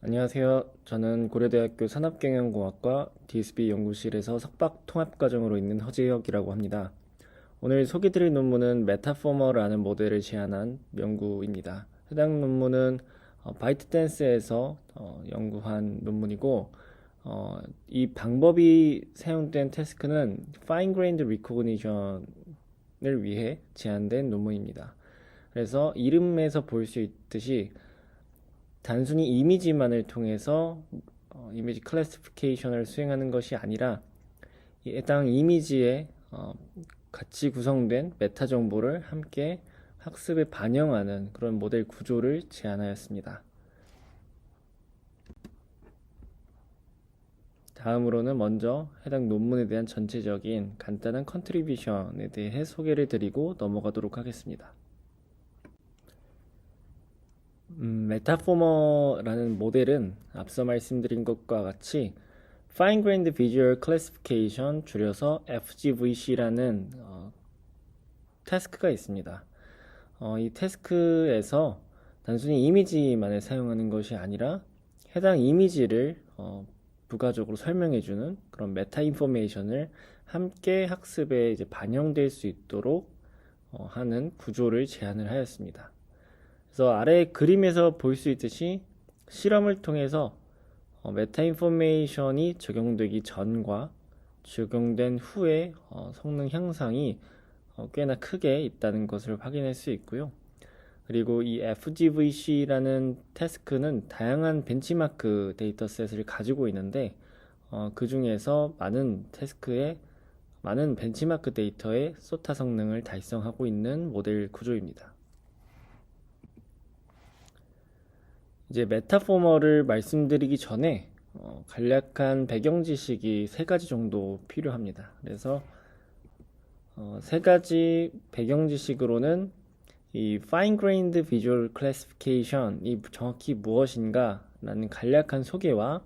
안녕하세요. 저는 고려대학교 산업경영공학과 DSB 연구실에서 석박 통합과정으로 있는 허재혁이라고 합니다. 오늘 소개드릴 논문은 메타포머라는 모델을 제안한 연구입니다. 해당 논문은 바이트댄스에서 연구한 논문이고, 이 방법이 사용된 태스크는 Fine Grained Recognition을 위해 제안된 논문입니다. 그래서 이름에서 볼 수 있듯이 단순히 이미지만을 통해서 이미지 클래시피케이션을 수행하는 것이 아니라 해당 이미지에 같이 구성된 메타 정보를 함께 학습에 반영하는 그런 모델 구조를 제안하였습니다. 다음으로는 먼저 해당 논문에 대한 전체적인 간단한 컨트리뷰션에 대해 소개를 드리고 넘어가도록 하겠습니다. 메타포머라는 모델은 앞서 말씀드린 것과 같이 Fine Grained Visual Classification, 줄여서 FGVC라는 태스크가 있습니다. 이 태스크에서 단순히 이미지만을 사용하는 것이 아니라 해당 이미지를 부가적으로 설명해주는 그런 메타 인포메이션을 함께 학습에 이제 반영될 수 있도록 하는 구조를 제안을 하였습니다. 그래서 아래 그림에서 볼 수 있듯이 실험을 통해서 메타 인포메이션이 적용되기 전과 적용된 후의 성능 향상이 꽤나 크게 있다는 것을 확인할 수 있고요. 그리고 이 FGVC라는 태스크는 다양한 벤치마크 데이터셋을 가지고 있는데 그 중에서 많은 벤치마크 데이터의 소타 성능을 달성하고 있는 모델 구조입니다. 이제 메타포머를 말씀드리기 전에 간략한 배경 지식이 세 가지 정도 필요합니다. 그래서 세 가지 배경 지식으로는 이 Fine Grained Visual Classification이 정확히 무엇인가 라는 간략한 소개와,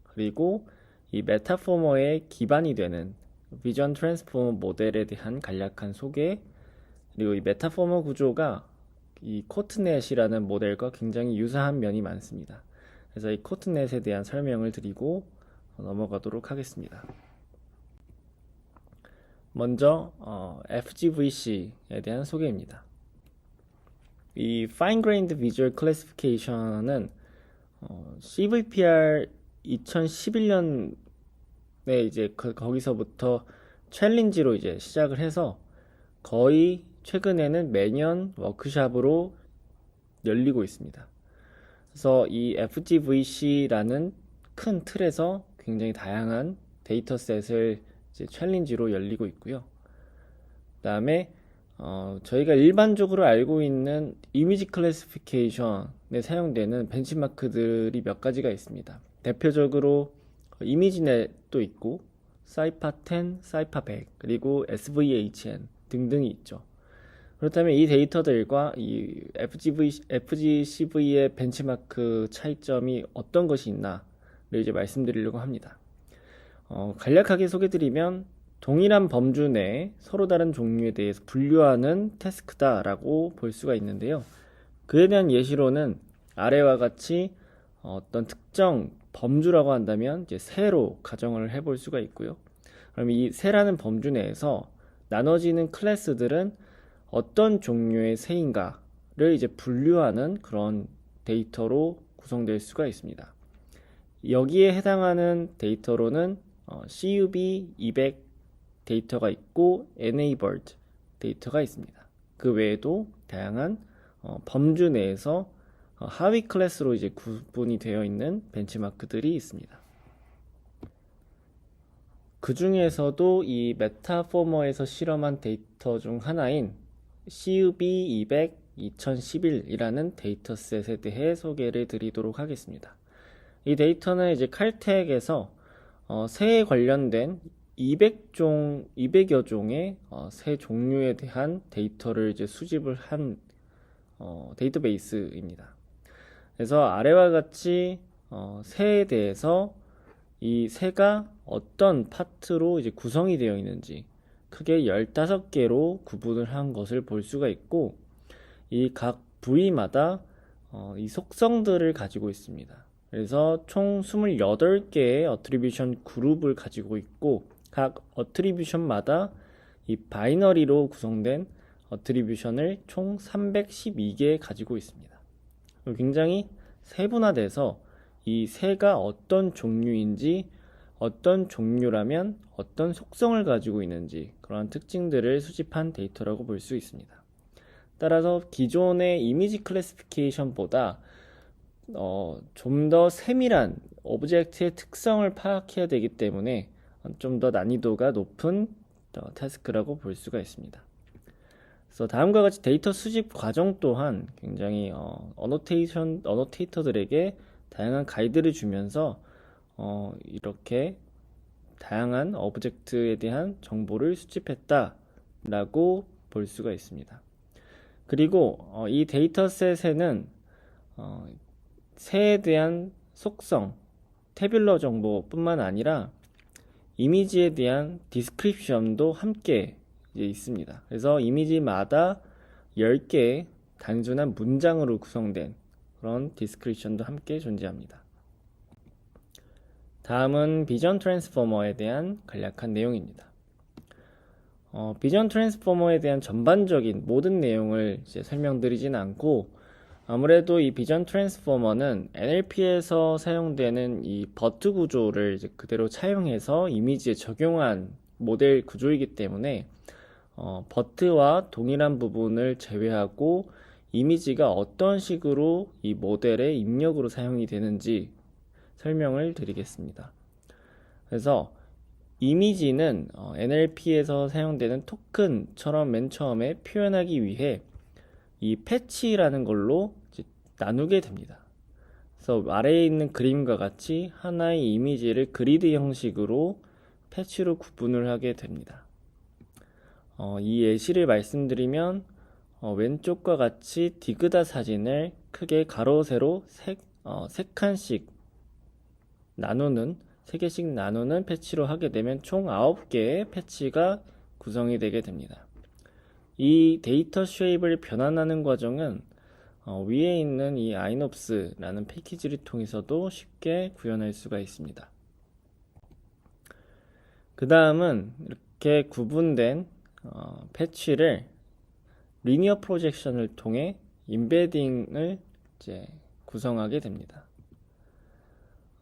그리고 이 메타포머의 기반이 되는 비전 트랜스포머 모델에 대한 간략한 소개, 그리고 이 메타포머 구조가 이 코트넷이라는 모델과 굉장히 유사한 면이 많습니다. 그래서 이 코트넷에 대한 설명을 드리고 넘어가도록 하겠습니다. 먼저 FGVC에 대한 소개입니다. 이 Fine Grained Visual Classification은 CVPR 2011년에 이제 거기서부터 챌린지로 이제 시작을 해서 거의 최근에는 매년 워크샵으로 열리고 있습니다. 그래서 이 FGVC라는 큰 틀에서 굉장히 다양한 데이터셋을 이제 챌린지로 열리고 있고요. 그 다음에 저희가 일반적으로 알고 있는 이미지 클래시피케이션에 사용되는 벤치마크들이 몇 가지가 있습니다. 대표적으로 이미지넷도 있고 사이파 10, 사이파 100, 그리고 SVHN 등등이 있죠. 그렇다면 이 데이터들과 이 FGCV의 벤치마크 차이점이 어떤 것이 있나를 이제 말씀드리려고 합니다. 간략하게 소개드리면 동일한 범주 내에 서로 다른 종류에 대해서 분류하는 태스크다라고 볼 수가 있는데요. 그에 대한 예시로는 아래와 같이 어떤 특정 범주라고 한다면 이제 세로 가정을 해볼 수가 있고요. 그럼 이 세라는 범주 내에서 나눠지는 클래스들은 어떤 종류의 새인가를 이제 분류하는 그런 데이터로 구성될 수가 있습니다. 여기에 해당하는 데이터로는 CUB200 데이터가 있고 enabled 데이터가 있습니다. 그 외에도 다양한 범주 내에서 하위 클래스로 이제 구분이 되어 있는 벤치마크들이 있습니다. 그 중에서도 이 메타포머에서 실험한 데이터 중 하나인 CUB200 2011이라는 데이터셋에 대해 소개를 드리도록 하겠습니다. 이 데이터는 이제 칼텍에서 새에 관련된 200여 종의 새 종류에 대한 데이터를 이제 수집을 한 데이터베이스입니다. 그래서 아래와 같이 새에 대해서 이 새가 어떤 파트로 이제 구성이 되어 있는지 크게 15개로 구분을 한 것을 볼 수가 있고, 이 각 부위마다 이 속성들을 가지고 있습니다. 그래서 총 28개의 어트리뷰션 그룹을 가지고 있고 각 어트리뷰션마다 이 바이너리로 구성된 어트리뷰션을 총 312개 가지고 있습니다. 굉장히 세분화돼서 이 새가 어떤 종류인지, 어떤 종류라면 어떤 속성을 가지고 있는지 그런 특징들을 수집한 데이터라고 볼 수 있습니다. 따라서 기존의 이미지 클래시피케이션보다 좀 더 세밀한 오브젝트의 특성을 파악해야 되기 때문에 좀 더 난이도가 높은 태스크라고 볼 수가 있습니다. 그래서 다음과 같이 데이터 수집 과정 또한 굉장히 어노테이터들에게 다양한 가이드를 주면서 이렇게 다양한 오브젝트에 대한 정보를 수집했다라고 볼 수가 있습니다. 그리고 이 데이터셋에는 새에 대한 속성, 태뷸러 정보뿐만 아니라 이미지에 대한 디스크립션도 함께 있습니다. 그래서 이미지마다 10개의 단순한 문장으로 구성된 그런 디스크립션도 함께 존재합니다. 다음은 비전 트랜스포머에 대한 간략한 내용입니다. 비전 트랜스포머에 대한 전반적인 모든 내용을 이제 설명드리진 않고 아무래도 이 비전 트랜스포머는 NLP에서 사용되는 이 버트 구조를 이제 그대로 차용해서 이미지에 적용한 모델 구조이기 때문에 버트와 동일한 부분을 제외하고 이미지가 어떤 식으로 이 모델의 입력으로 사용이 되는지 설명을 드리겠습니다. 그래서 이미지는 NLP에서 사용되는 토큰처럼 맨 처음에 표현하기 위해 이 패치라는 걸로 이제 나누게 됩니다. 그래서 아래에 있는 그림과 같이 하나의 이미지를 그리드 형식으로 패치로 구분을 하게 됩니다. 이 예시를 말씀드리면 왼쪽과 같이 디그다 사진을 크게 가로 세로 세 칸씩 나누는 3개씩 나누는 패치로 하게 되면 총 9개의 패치가 구성이 되게 됩니다. 이 데이터 쉐입을 변환하는 과정은 위에 있는 이 아이놉스라는 패키지를 통해서도 쉽게 구현할 수가 있습니다. 그 다음은 이렇게 구분된 패치를 리니어 프로젝션을 통해 임베딩을 이제 구성하게 됩니다.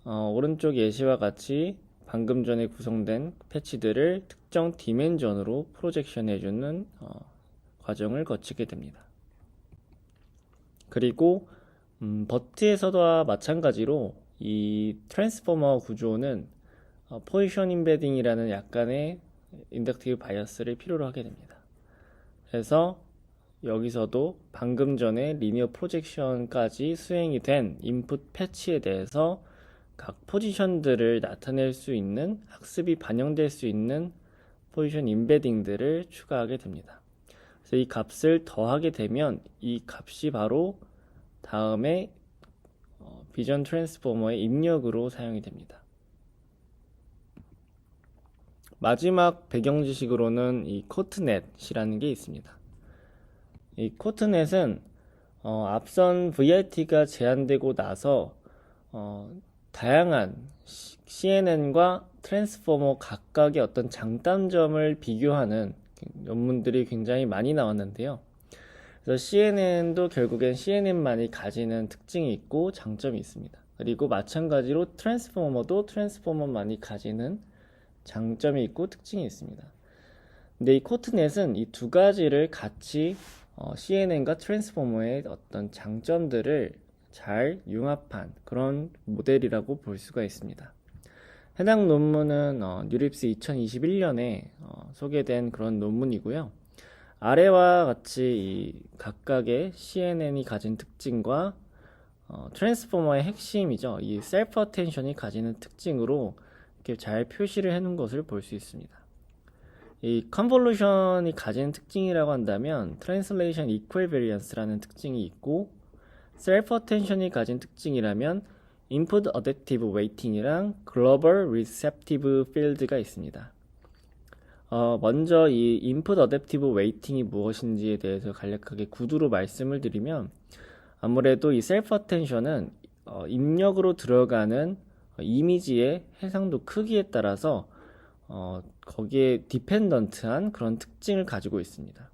오른쪽 예시와 같이 방금 전에 구성된 패치들을 특정 디멘전으로 프로젝션 해주는 과정을 거치게 됩니다. 그리고 버트에서도 마찬가지로 이 트랜스포머 구조는 포지션 임베딩이라는 약간의 인덕티브 바이어스를 필요로 하게 됩니다. 그래서 여기서도 방금 전에 리니어 프로젝션까지 수행이 된 인풋 패치에 대해서 각 포지션들을 나타낼 수 있는 학습이 반영될 수 있는 포지션 임베딩들을 추가하게 됩니다. 그래서 이 값을 더하게 되면 이 값이 바로 다음에 비전 트랜스포머의 입력으로 사용이 됩니다. 마지막 배경 지식으로는 이 코트넷이라는 게 있습니다. 이 코트넷은 앞선 VRT가 제한되고 나서 다양한 CNN과 트랜스포머 각각의 어떤 장단점을 비교하는 논문들이 굉장히 많이 나왔는데요. 그래서 CNN도 결국엔 CNN만이 가지는 특징이 있고 장점이 있습니다. 그리고 마찬가지로 트랜스포머도 트랜스포머만이 가지는 장점이 있고 특징이 있습니다. 근데 이 코트넷은 이 두 가지를 같이 CNN과 트랜스포머의 어떤 장점들을 잘 융합한 그런 모델이라고 볼 수가 있습니다. 해당 논문은 뉴립스 2021년에 소개된 그런 논문이고요. 아래와 같이 이 각각의 CNN이 가진 특징과 트랜스포머의 핵심이죠. 이 셀프 어텐션이 가지는 특징으로 이렇게 잘 표시를 해놓은 것을 볼 수 있습니다. 이 컨볼루션이 가지는 특징이라고 한다면 트랜슬레이션 이퀄베리언스라는 특징이 있고 셀프 어텐션이 가진 특징이라면 인풋 어댑티브 웨이팅이랑 글로벌 리셉티브 필드가 있습니다. 먼저 이 인풋 어댑티브 웨이팅이 무엇인지에 대해서 간략하게 구두로 말씀을 드리면 아무래도 이 셀프 어텐션은 입력으로 들어가는 이미지의 해상도 크기에 따라서 거기에 디펜던트한 그런 특징을 가지고 있습니다.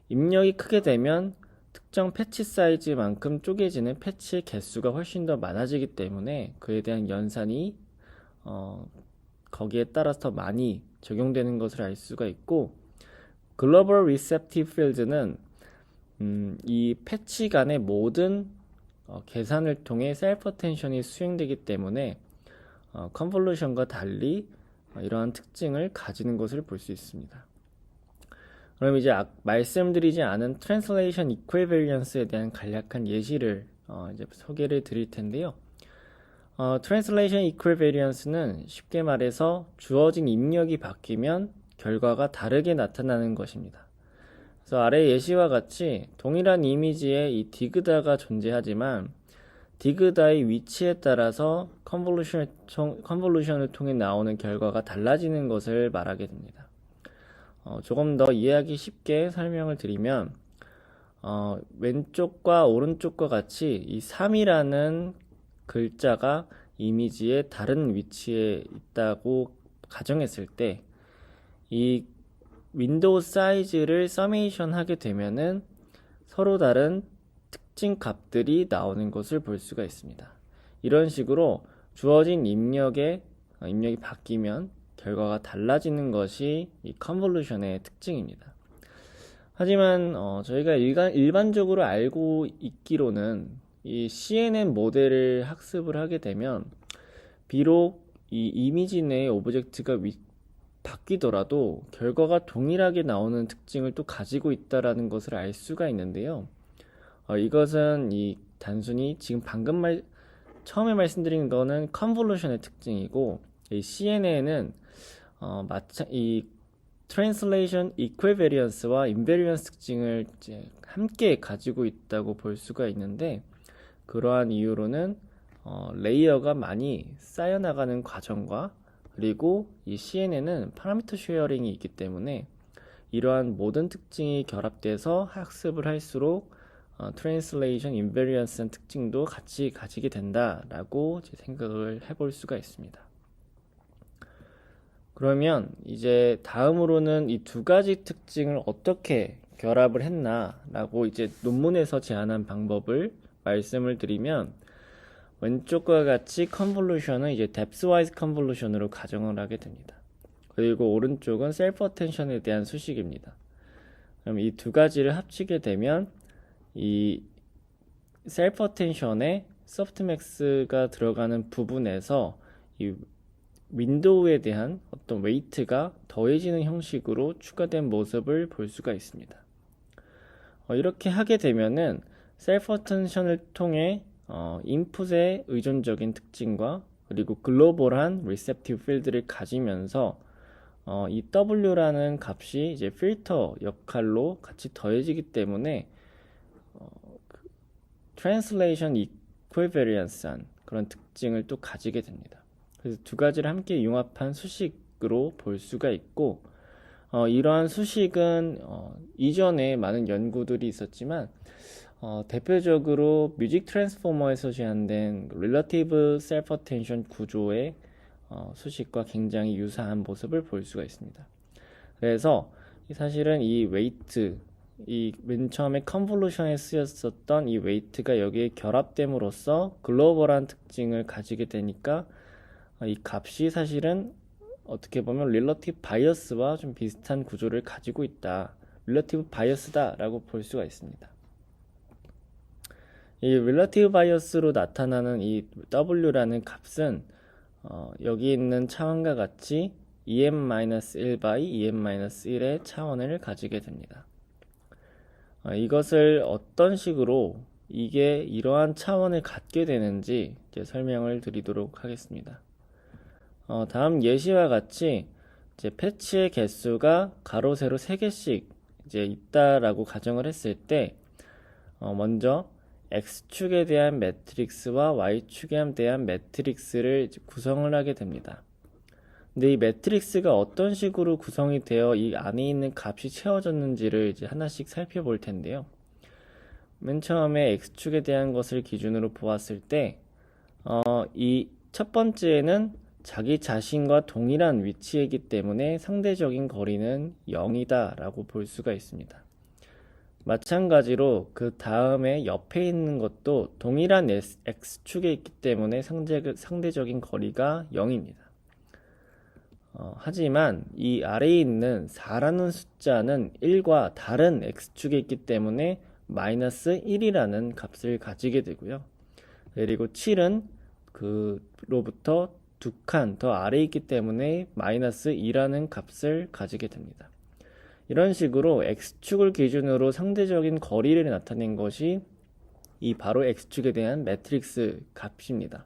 입력이 크게 되면 특정 패치 사이즈만큼 쪼개지는 패치의 개수가 훨씬 더 많아지기 때문에 그에 대한 연산이 거기에 따라서 더 많이 적용되는 것을 알 수가 있고, 글로벌 리셉티브 필드는 이 패치 간의 모든 계산을 통해 셀프 어텐션이 수행되기 때문에 컨볼루션과 달리 이러한 특징을 가지는 것을 볼 수 있습니다. 그럼 이제 말씀드리지 않은 트랜슬레이션 이퀴밸런스에 대한 간략한 예시를 이제 소개를 드릴 텐데요. 트랜슬레이션 이퀴밸런스는 쉽게 말해서 주어진 입력이 바뀌면 결과가 다르게 나타나는 것입니다. 그래서 아래 예시와 같이 동일한 이미지에 이 디그다가 존재하지만 디그다의 위치에 따라서 컨볼루션을 통해 나오는 결과가 달라지는 것을 말하게 됩니다. 조금 더 이해하기 쉽게 설명을 드리면 왼쪽과 오른쪽과 같이 이 3이라는 글자가 이미지의 다른 위치에 있다고 가정했을 때 이 윈도우 사이즈를 서메이션 하게 되면은 서로 다른 특징 값들이 나오는 것을 볼 수가 있습니다. 이런 식으로 주어진 입력이 바뀌면 결과가 달라지는 것이 이 컨볼루션의 특징입니다. 하지만 저희가 일반적으로 알고 있기로는 이 CNN 모델을 학습을 하게 되면 비록 이 이미지 내의 오브젝트가 바뀌더라도 결과가 동일하게 나오는 특징을 또 가지고 있다라는 것을 알 수가 있는데요. 이것은 단순히 지금 처음에 말씀드린 거는 컨볼루션의 특징이고, 이 CNN은 이 트랜슬레이션 이퀴밸런스와 인베리언스 특징을 이제 함께 가지고 있다고 볼 수가 있는데, 그러한 이유로는 레이어가 많이 쌓여나가는 과정과 그리고 이 CNN은 파라미터 쉐어링이 있기 때문에 이러한 모든 특징이 결합돼서 학습을 할수록 트랜슬레이션 인베리언스한 특징도 같이 가지게 된다라고 생각을 해볼 수가 있습니다. 그러면 이제 다음으로는 이 두 가지 특징을 어떻게 결합을 했나라고 이제 논문에서 제안한 방법을 말씀을 드리면, 왼쪽과 같이 컨볼루션은 이제 뎁스와이즈 컨볼루션으로 가정을 하게 됩니다. 그리고 오른쪽은 셀프 어텐션에 대한 수식입니다. 그럼 이 두 가지를 합치게 되면 이 셀프 어텐션에 소프트맥스가 들어가는 부분에서 이 윈도우에 대한 어떤 웨이트가 더해지는 형식으로 추가된 모습을 볼 수가 있습니다. 이렇게 하게 되면은 셀프 어텐션을 통해 인풋의 의존적인 특징과 그리고 글로벌한 리셉티브 필드를 가지면서 이 W라는 값이 이제 필터 역할로 같이 더해지기 때문에 트랜슬레이션 이퀴밸런스한 그런 특징을 또 가지게 됩니다. 그래서 두 가지를 함께 융합한 수식으로 볼 수가 있고, 이러한 수식은 이전에 많은 연구들이 있었지만 대표적으로 뮤직 트랜스포머에서 제안된 릴러티브 셀프 어텐션 구조의 수식과 굉장히 유사한 모습을 볼 수가 있습니다. 그래서 사실은 이 웨이트, 이 맨 처음에 컨볼루션에 쓰였었던 이 웨이트가 여기에 결합됨으로써 글로벌한 특징을 가지게 되니까 이 값이 사실은 어떻게 보면 릴러티브 바이어스와 좀 비슷한 구조를 가지고 있다, 릴러티브 바이어스다 라고 볼 수가 있습니다. 이 릴러티브 바이어스로 나타나는 이 W라는 값은 여기 있는 차원과 같이 EM-1 by EM-1의 차원을 가지게 됩니다. 이것을 어떤 식으로 이게 이러한 차원을 갖게 되는지 이제 설명을 드리도록 하겠습니다. 다음 예시와 같이 이제 패치의 개수가 가로 세로 3개씩 이제 있다라고 가정을 했을 때 먼저 X축에 대한 매트릭스와 Y축에 대한 매트릭스를 구성을 하게 됩니다. 근데 이 매트릭스가 어떤 식으로 구성이 되어 이 안에 있는 값이 채워졌는지를 이제 하나씩 살펴볼 텐데요. 맨 처음에 X축에 대한 것을 기준으로 보았을 때 이 첫 번째는 자기 자신과 동일한 위치에 있기 때문에 상대적인 거리는 0이다 라고 볼 수가 있습니다. 마찬가지로 그 다음에 옆에 있는 것도 동일한 x축에 있기 때문에 상대적인 거리가 0입니다. 하지만 이 아래에 있는 4라는 숫자는 1과 다른 x축에 있기 때문에 마이너스 1이라는 값을 가지게 되고요. 그리고 7은 그로부터 두 칸 더 아래에 있기 때문에 마이너스 2라는 값을 가지게 됩니다. 이런 식으로 x축을 기준으로 상대적인 거리를 나타낸 것이 이 바로 x축에 대한 매트릭스 값입니다.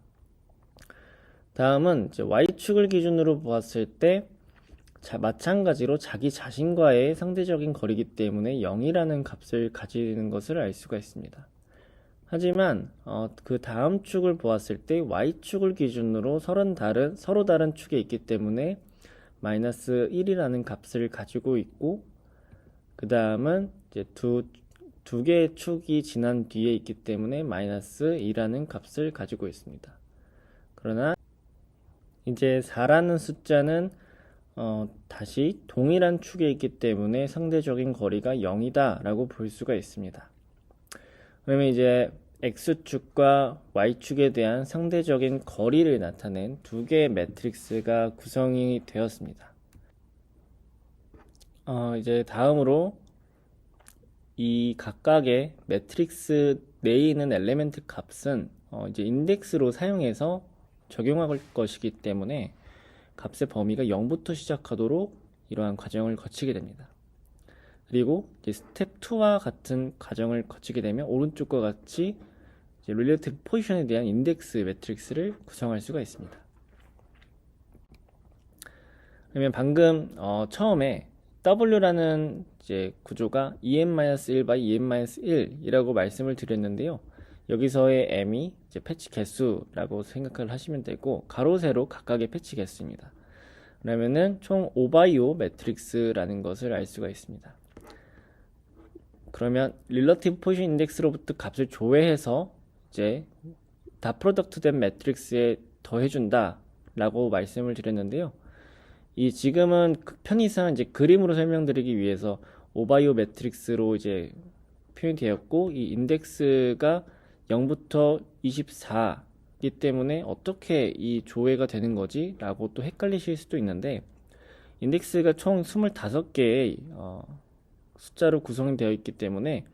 다음은 이제 y축을 기준으로 보았을 때 마찬가지로 자기 자신과의 상대적인 거리이기 때문에 0이라는 값을 가지는 것을 알 수가 있습니다. 하지만 그 다음 축을 보았을 때 y축을 기준으로 서로 다른 축에 있기 때문에 마이너스 1이라는 값을 가지고 있고, 그 다음은 이제 두 개의 축이 지난 뒤에 있기 때문에 마이너스 2라는 값을 가지고 있습니다. 그러나 이제 4라는 숫자는 다시 동일한 축에 있기 때문에 상대적인 거리가 0이다 라고 볼 수가 있습니다. 그러면 이제 x축과 y축에 대한 상대적인 거리를 나타낸 두 개의 매트릭스가 구성이 되었습니다. 이제 다음으로 이 각각의 매트릭스 내에 있는 엘리멘트 값은 이제 인덱스로 사용해서 적용할 것이기 때문에 값의 범위가 0부터 시작하도록 이러한 과정을 거치게 됩니다. 그리고 이제 스텝 2와 같은 과정을 거치게 되면 오른쪽과 같이 이제 릴레이티브 포지션에 대한 인덱스 매트릭스를 구성할 수가 있습니다. 그러면 방금 처음에 W라는 이제 구조가 EM-1 by EM-1이라고 말씀을 드렸는데요. 여기서의 M이 이제 패치 개수라고 생각을 하시면 되고, 가로 세로 각각의 패치 개수입니다. 그러면은 총 5x5 매트릭스라는 것을 알 수가 있습니다. 그러면 릴러티브 포지션 인덱스로부터 값을 조회해서 이제 다 프로덕트 된 매트릭스에 더해준다 라고 말씀을 드렸는데요. 이 지금은 편의상 이제 그림으로 설명드리기 위해서 5x5 매트릭스로 이제 표현이 되었고, 이 인덱스가 0부터 24이기 때문에 어떻게 이 조회가 되는 거지? 라고 또 헷갈리실 수도 있는데, 인덱스가 총 25개의 숫자로 구성이 되어 있기 때문에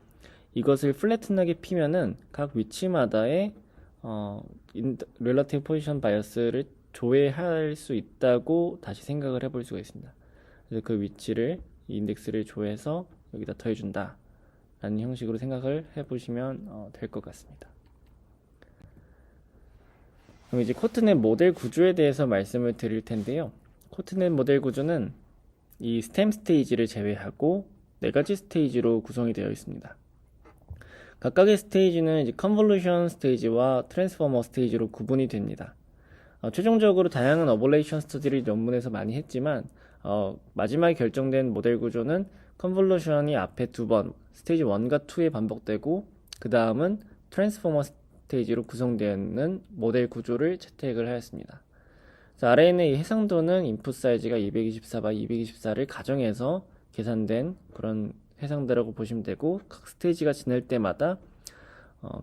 이것을 플래튼하게 피면은 각 위치마다의 릴러티브 포지션 바이어스를 조회할 수 있다고 다시 생각을 해볼 수가 있습니다. 그래서 그 위치를, 이 인덱스를 조회해서 여기다 더해준다 라는 형식으로 생각을 해보시면 될 것 같습니다. 그럼 이제 코트넷 모델 구조에 대해서 말씀을 드릴 텐데요. 코트넷 모델 구조는 이 스템 스테이지를 제외하고 4가지 스테이지로 구성이 되어 있습니다. 각각의 스테이지는 이제 컨볼루션 스테이지와 트랜스포머 스테이지로 구분이 됩니다. 최종적으로 다양한 어벌레이션 스터디를 논문에서 많이 했지만 마지막에 결정된 모델 구조는 컨볼루션이 앞에 2번 스테이지 1과 2에 반복되고, 그 다음은 트랜스포머 스테이지로 구성되는 모델 구조를 채택을 하였습니다. 아래에 있는 이 해상도는 인풋 사이즈가 224x 224를 가정해서 계산된 그런 해상도라고 보시면 되고, 각 스테이지가 지날 때마다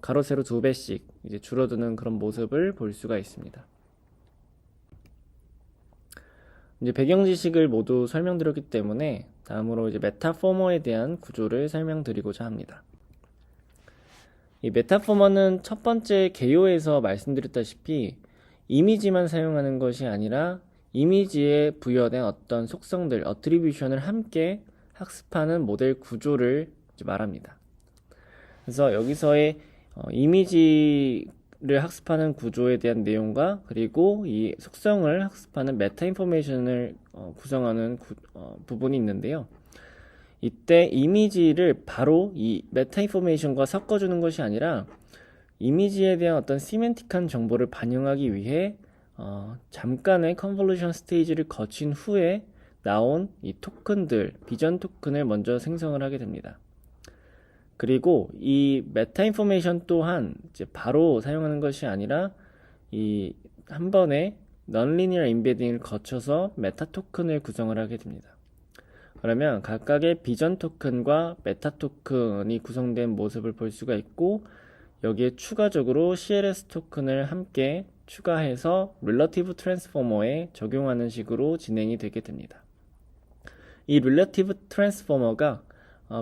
가로 세로 2배씩 이제 줄어드는 그런 모습을 볼 수가 있습니다. 이제 배경 지식을 모두 설명드렸기 때문에 다음으로 이제 메타포머에 대한 구조를 설명드리고자 합니다. 이 메타포머는 첫 번째 개요에서 말씀드렸다시피 이미지만 사용하는 것이 아니라 이미지에 부여된 어떤 속성들, 어트리뷰션을 함께 학습하는 모델 구조를 말합니다. 그래서 여기서의 이미지를 학습하는 구조에 대한 내용과 그리고 이 속성을 학습하는 메타 인포메이션을 구성하는 부분이 있는데요. 이때 이미지를 바로 이 메타 인포메이션과 섞어주는 것이 아니라 이미지에 대한 어떤 시멘틱한 정보를 반영하기 위해 잠깐의 컨볼루션 스테이지를 거친 후에 나온 이 토큰들, 비전 토큰을 먼저 생성을 하게 됩니다. 그리고 이 메타 인포메이션 또한 이제 바로 사용하는 것이 아니라 이 한 번에 non-linear embedding을 거쳐서 메타 토큰을 구성을 하게 됩니다. 그러면 각각의 비전 토큰과 메타 토큰이 구성된 모습을 볼 수가 있고, 여기에 추가적으로 CLS 토큰을 함께 추가해서 릴러티브 트랜스포머에 적용하는 식으로 진행이 되게 됩니다. 이 릴러티브 트랜스포머가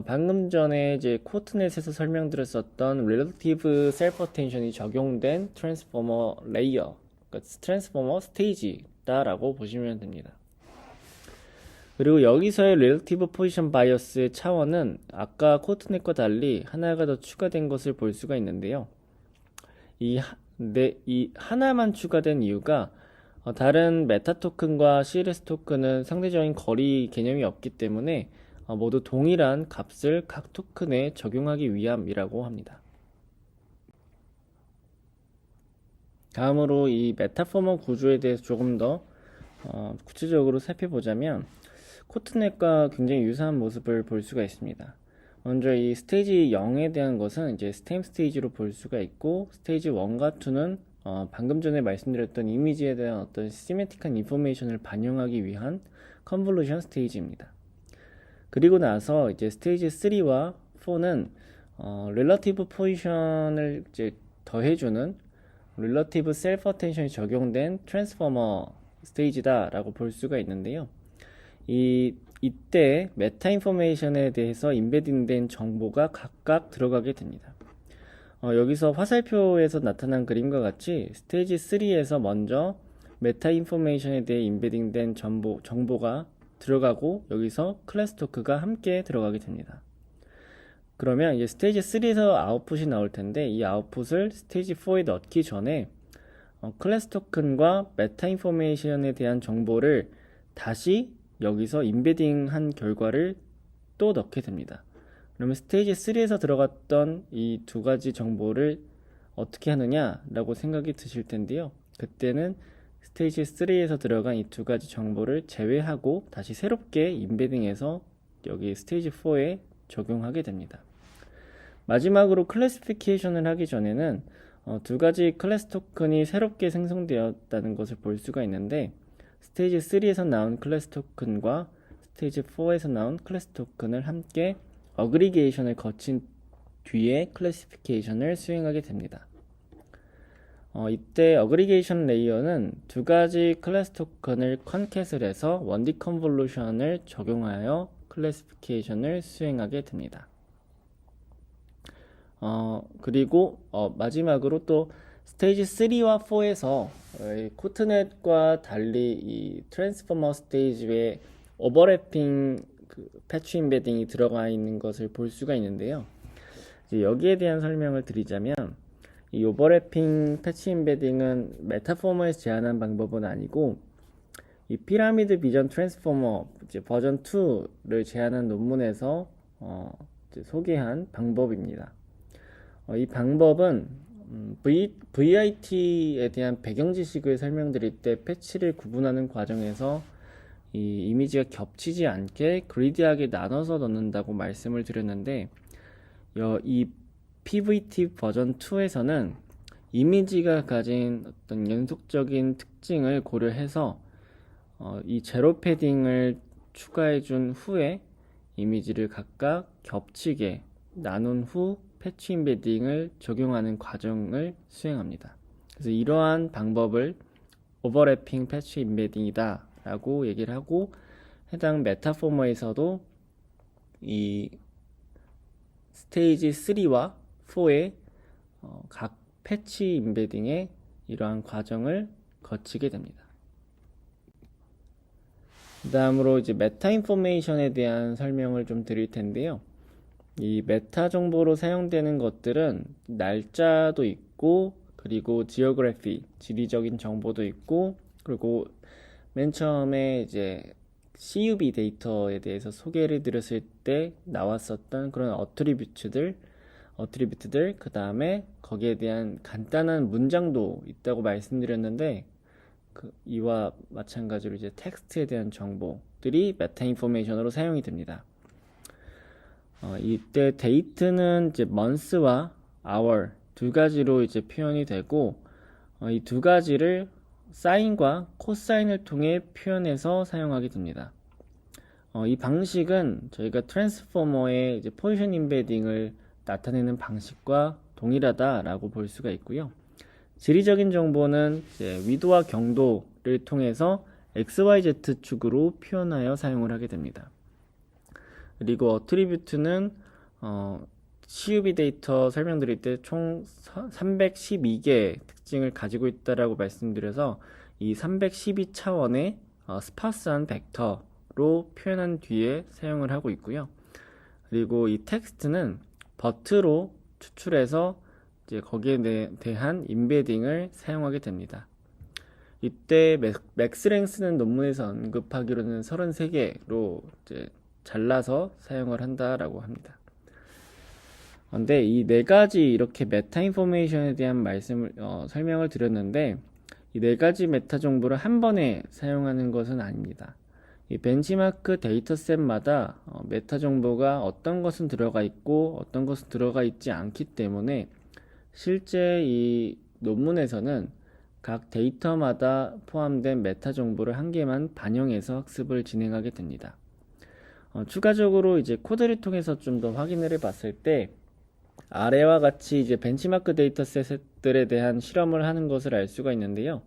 방금 전에 이제 코트넷에서 설명드렸었던 릴러티브 셀프 어텐션이 적용된 트랜스포머 레이어, 그러니까 트랜스포머 스테이지다라고 보시면 됩니다. 그리고 여기서의 릴러티브 포지션 바이어스의 차원은 아까 코트넷과 달리 하나가 더 추가된 것을 볼 수가 있는데요. 이 하나만 추가된 이유가 다른 메타 토큰과 CLS 토큰은 상대적인 거리 개념이 없기 때문에 모두 동일한 값을 각 토큰에 적용하기 위함이라고 합니다. 다음으로 이 메타포머 구조에 대해서 조금 더 구체적으로 살펴보자면 코트넷과 굉장히 유사한 모습을 볼 수가 있습니다. 먼저 이 스테이지 0에 대한 것은 이제 스템 스테이지로 볼 수가 있고, 스테이지 1과 2는 방금 전에 말씀드렸던 이미지에 대한 어떤 시메틱한 인포메이션을 반영하기 위한 컨볼루션 스테이지입니다. 그리고 나서 이제 스테이지 3와 4는 릴러티브 포지션을 이제 더해주는 릴러티브 셀프 어텐션이 적용된 트랜스포머 스테이지다라고 볼 수가 있는데요. 이때 메타 인포메이션에 대해서 인베딩된 정보가 각각 들어가게 됩니다. 여기서 화살표에서 나타난 그림과 같이 스테이지 3에서 먼저 메타 인포메이션에 대해 인베딩된 정보가 들어가고, 여기서 클래스 토크가 함께 들어가게 됩니다. 그러면 이제 스테이지 3에서 아웃풋이 나올 텐데, 이 아웃풋을 스테이지 4에 넣기 전에 클래스 토큰과 메타 인포메이션에 대한 정보를 다시 여기서 인베딩한 결과를 또 넣게 됩니다. 그러면 스테이지 3에서 들어갔던 이 두 가지 정보를 어떻게 하느냐라고 생각이 드실 텐데요. 그때는 스테이지 3에서 들어간 이 두 가지 정보를 제외하고 다시 새롭게 인베딩해서 여기 스테이지 4에 적용하게 됩니다. 마지막으로 클래시피케이션을 하기 전에는 두 가지 클래스 토큰이 새롭게 생성되었다는 것을 볼 수가 있는데, 스테이지 3에서 나온 클래스 토큰과 스테이지 4에서 나온 클래스 토큰을 함께 어그리게이션을 거친 뒤에 클래시피케이션을 수행하게 됩니다. 이때 어그리게이션 레이어는 두 가지 클래스 토큰을 컨캣을 해서 원디 컨볼루션을 적용하여 클래시피케이션을 수행하게 됩니다. 그리고 마지막으로 또 스테이지 3와 4에서 코트넷과 달리 이 트랜스포머 스테이지에 오버래핑 패치 인베딩이 들어가 있는 것을 볼 수가 있는데요. 이제 여기에 대한 설명을 드리자면, 이 오버래핑 패치 인베딩은 메타포머에서 제안한 방법은 아니고, 이 피라미드 비전 트랜스포머 이제 버전 2를 제안한 논문에서 이제 소개한 방법입니다. 이 방법은 VIT에 대한 배경 지식을 설명드릴 때 패치를 구분하는 과정에서 이 이미지가 겹치지 않게 그리디하게 나눠서 넣는다고 말씀을 드렸는데, 이 PVT 버전 2에서는 이미지가 가진 어떤 연속적인 특징을 고려해서 이 제로 패딩을 추가해 준 후에 이미지를 각각 겹치게 나눈 후 패치 인베딩을 적용하는 과정을 수행합니다. 그래서 이러한 방법을 오버래핑 패치 인베딩이다 라고 얘기를 하고, 해당 메타포머에서도 이 스테이지 3와 4의 각 패치 인베딩의 이러한 과정을 거치게 됩니다. 그 다음으로 이제 메타 인포메이션에 대한 설명을 좀 드릴 텐데요. 이 메타 정보로 사용되는 것들은 날짜도 있고, 그리고 지오그래피, 지리적인 정보도 있고, 그리고 맨 처음에 이제 CUV 데이터에 대해서 소개를 드렸을 때 나왔었던 그런 어트리뷰트들, 그 다음에 거기에 대한 간단한 문장도 있다고 말씀드렸는데, 이와 마찬가지로 이제 텍스트에 대한 정보들이 메타 인포메이션으로 사용이 됩니다. 이때 데이트는 이제 month와 hour 두 가지로 이제 표현이 되고, 이 두 가지를 사인과 코사인을 통해 표현해서 사용하게 됩니다. 이 방식은 저희가 트랜스포머의 이제 포지션 인베딩을 나타내는 방식과 동일하다라고 볼 수가 있고요. 지리적인 정보는 이제 위도와 경도를 통해서 XYZ 축으로 표현하여 사용을 하게 됩니다. 그리고 어트리뷰트는 CUV 데이터 설명드릴 때 총 312개의 특징을 가지고 있다라고 말씀드려서 이 312차원의 스파스한 벡터로 표현한 뒤에 사용을 하고 있고요. 그리고 이 텍스트는 버트로 추출해서 이제 거기에 대한 인베딩을 사용하게 됩니다. 이때 맥스랭스는 논문에서 언급하기로는 33개로 이제 잘라서 사용을 한다라고 합니다. 근데 이 네 가지 이렇게 메타 인포메이션에 대한 설명을 드렸는데 이 네 가지 메타 정보를 한 번에 사용하는 것은 아닙니다. 이 벤치마크 데이터셋마다 메타 정보가 어떤 것은 들어가 있고 어떤 것은 들어가 있지 않기 때문에 실제 이 논문에서는 각 데이터마다 포함된 메타 정보를 한 개만 반영해서 학습을 진행하게 됩니다. 추가적으로 이제 코드를 통해서 좀 더 확인을 해 봤을 때 아래와 같이 이제 벤치마크 데이터셋들에 대한 실험을 하는 것을 알 수가 있는데요.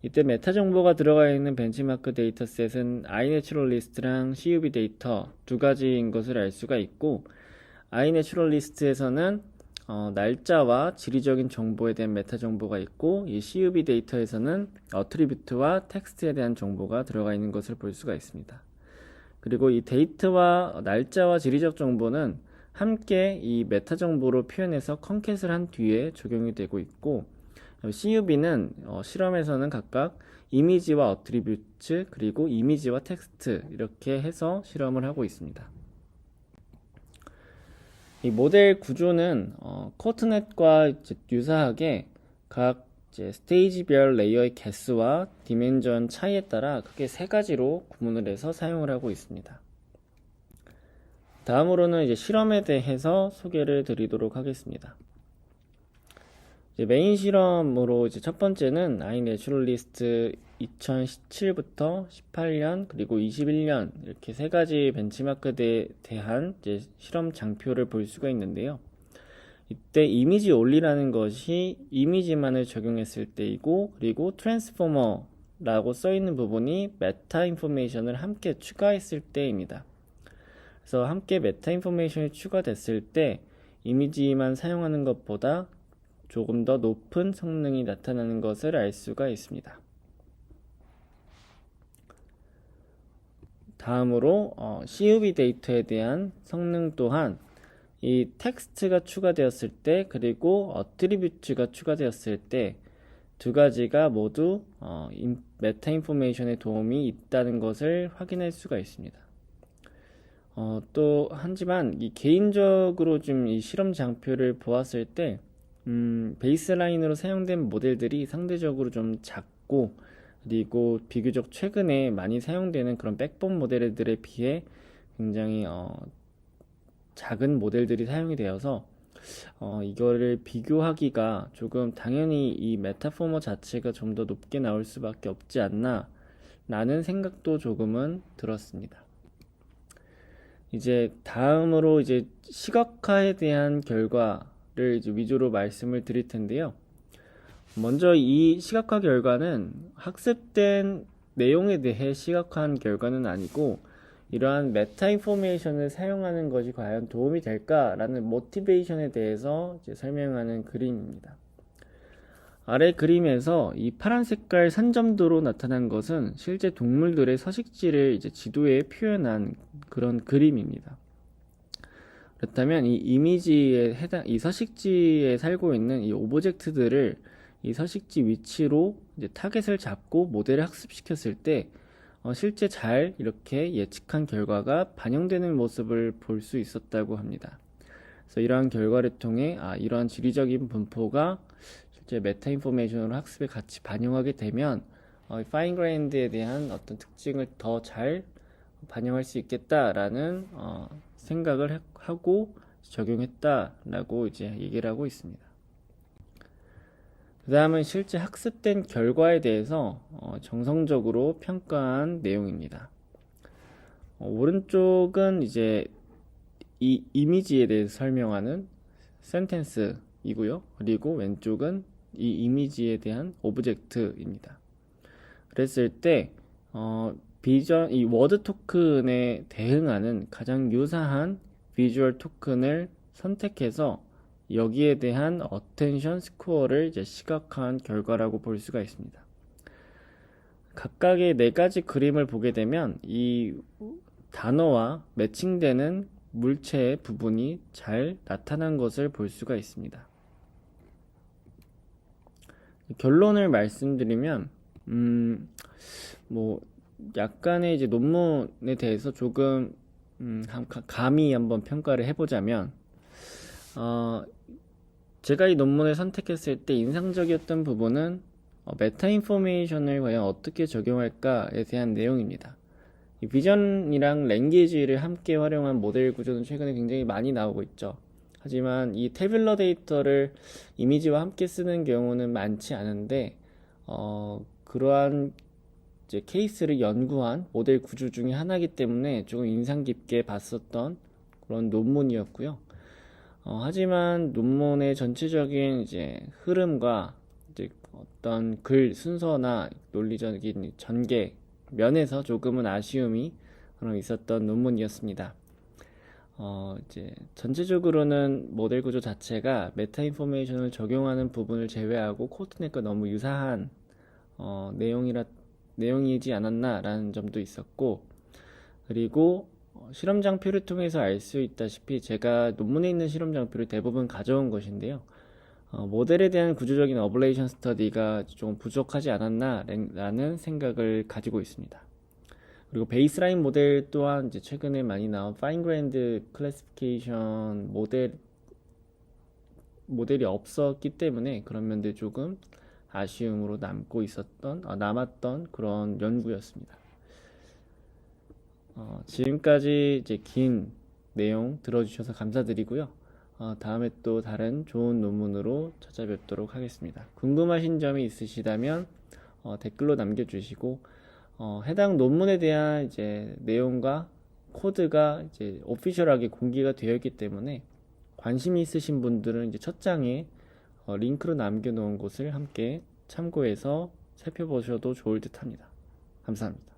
이때 메타 정보가 들어가 있는 벤치마크 데이터셋은 아이내추럴리스트랑 CUV 데이터 두 가지인 것을 알 수가 있고, 아이내추럴리스트에서는 날짜와 지리적인 정보에 대한 메타 정보가 있고, 이 CUV 데이터에서는 어트리뷰트와 텍스트에 대한 정보가 들어가 있는 것을 볼 수가 있습니다. 그리고 이 데이트와 날짜와 지리적 정보는 함께 이 메타 정보로 표현해서 컨캣을 한 뒤에 적용이 되고 있고, CUV는 실험에서는 각각 이미지와 어트리뷰트 그리고 이미지와 텍스트 이렇게 해서 실험을 하고 있습니다. 이 모델 구조는 코트넷과 유사하게 각 스테이지별 레이어의 개수와 디멘전 차이에 따라 크게 세 가지로 구분을 해서 사용을 하고 있습니다. 다음으로는 이제 실험에 대해서 소개를 드리도록 하겠습니다. 메인 실험으로 이제 첫 번째는 아이내추럴리스트 2017부터 18년 그리고 21년 이렇게 세 가지 벤치마크에 대한 이제 실험 장표를 볼 수가 있는데요. 이때 이미지 올리라는 것이 이미지만을 적용했을 때이고, 그리고 트랜스포머라고 써있는 부분이 메타 인포메이션을 함께 추가했을 때입니다. 그래서 함께 메타 인포메이션이 추가됐을 때 이미지만 사용하는 것보다 조금 더 높은 성능이 나타나는 것을 알 수가 있습니다. 다음으로 CUV 데이터에 대한 성능 또한 이 텍스트가 추가되었을 때 그리고 어트리뷰트가 추가되었을 때 두 가지가 모두 메타 인포메이션에 도움이 있다는 것을 확인할 수가 있습니다. 또 하지만 이 개인적으로 좀 이 실험 장표를 보았을 때 베이스라인으로 사용된 모델들이 상대적으로 좀 작고, 그리고 비교적 최근에 많이 사용되는 그런 백본 모델들에 비해 굉장히 작은 모델들이 사용이 되어서 이거를 비교하기가 조금, 당연히 이 메타포머 자체가 좀 더 높게 나올 수밖에 없지 않나 라는 생각도 조금은 들었습니다. 이제 다음으로 이제 시각화에 대한 결과를 이제 위주로 말씀을 드릴 텐데요. 먼저 이 시각화 결과는 학습된 내용에 대해 시각화한 결과는 아니고, 이러한 메타 인포메이션을 사용하는 것이 과연 도움이 될까라는 모티베이션에 대해서 이제 설명하는 그림입니다. 아래 그림에서 이 파란 색깔 산점도로 나타난 것은 실제 동물들의 서식지를 이제 지도에 표현한 그런 그림입니다. 그렇다면 이 이미지에 이 서식지에 살고 있는 이 오브젝트들을 이 서식지 위치로 이제 타겟을 잡고 모델을 학습시켰을 때 실제 잘 이렇게 예측한 결과가 반영되는 모습을 볼 수 있었다고 합니다. 그래서 이러한 결과를 통해 이러한 지리적인 분포가 실제 메타 인포메이션으로 학습에 같이 반영하게 되면 파인 그레인드에 대한 어떤 특징을 더 잘 반영할 수 있겠다라는 생각을 하고 적용했다라고 이제 얘기를 하고 있습니다. 그 다음은 실제 학습된 결과에 대해서 정성적으로 평가한 내용입니다. 오른쪽은 이제 이 이미지에 대해서 설명하는 센텐스이고요. 그리고 왼쪽은 이 이미지에 대한 오브젝트입니다. 그랬을 때 비전 이 워드 토큰에 대응하는 가장 유사한 비주얼 토큰을 선택해서 여기에 대한 어텐션 스코어를 이제 시각화한 결과라고 볼 수가 있습니다. 각각의 네 가지 그림을 보게 되면 이 단어와 매칭되는 물체의 부분이 잘 나타난 것을 볼 수가 있습니다. 결론을 말씀드리면, 뭐, 약간의 이제 논문에 대해서 조금, 감히 한번 평가를 해보자면, 제가 이 논문을 선택했을 때 인상적이었던 부분은 메타 인포메이션을 과연 어떻게 적용할까에 대한 내용입니다. 이 비전이랑 랭귀지를 함께 활용한 모델 구조는 최근에 굉장히 많이 나오고 있죠. 하지만 이 태블러 데이터를 이미지와 함께 쓰는 경우는 많지 않은데 그러한 이제 케이스를 연구한 모델 구조 중에 하나이기 때문에 조금 인상 깊게 봤었던 그런 논문이었고요. 하지만 논문의 전체적인 이제 흐름과 이제 어떤 글 순서나 논리적인 전개 면에서 조금은 아쉬움이 있었던 논문이었습니다. 이제 전체적으로는 모델 구조 자체가 메타 인포메이션을 적용하는 부분을 제외하고 코드넷과 너무 유사한 내용이지 않았나라는 점도 있었고, 그리고 실험 장표를 통해서 알 수 있다시피 제가 논문에 있는 실험 장표를 대부분 가져온 것인데요. 모델에 대한 구조적인 어블레이션 스터디가 좀 부족하지 않았나라는 생각을 가지고 있습니다. 그리고 베이스라인 모델 또한 이제 최근에 많이 나온 파인 그레인드 클래시피케이션 모델이 없었기 때문에 그런 면들 조금 아쉬움으로 남았던 그런 연구였습니다. 지금까지 이제 긴 내용 들어주셔서 감사드리고요. 다음에 또 다른 좋은 논문으로 찾아뵙도록 하겠습니다. 궁금하신 점이 있으시다면 댓글로 남겨주시고 해당 논문에 대한 이제 내용과 코드가 이제 오피셜하게 공개가 되어 있기 때문에 관심이 있으신 분들은 이제 첫 장에 링크로 남겨놓은 곳을 함께 참고해서 살펴보셔도 좋을 듯합니다. 감사합니다.